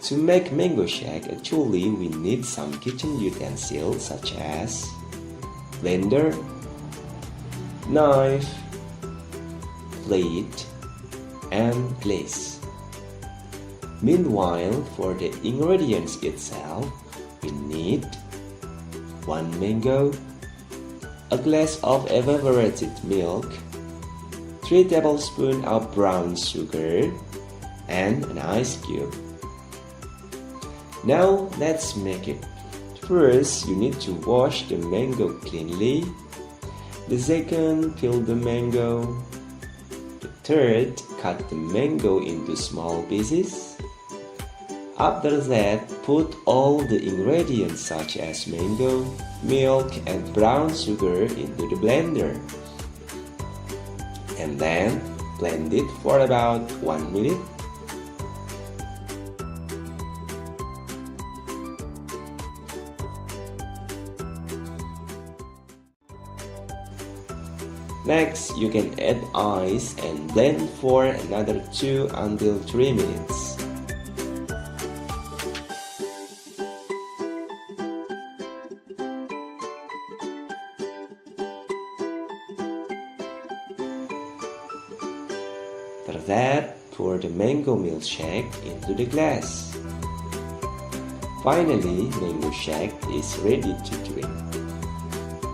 To make mango shake, actually we need some kitchen utensils such as blender, knife, plate, and glass. Meanwhile, for the ingredients itself, we need 1 mango, a glass of evaporated milk, 3 tablespoons of brown sugar, and an ice cube. Now let's make it. First, you need to wash the mango cleanly. The second, peel the mango. The third, cut the mango into small pieces. After that, put all the ingredients such as mango, milk, and brown sugar into the blender. And then blend it for about 1 minute. Next, you can add ice and blend for another 2 until 3 minutes. After that, pour the mango milkshake into the glass. Finally, mango shake is ready to drink.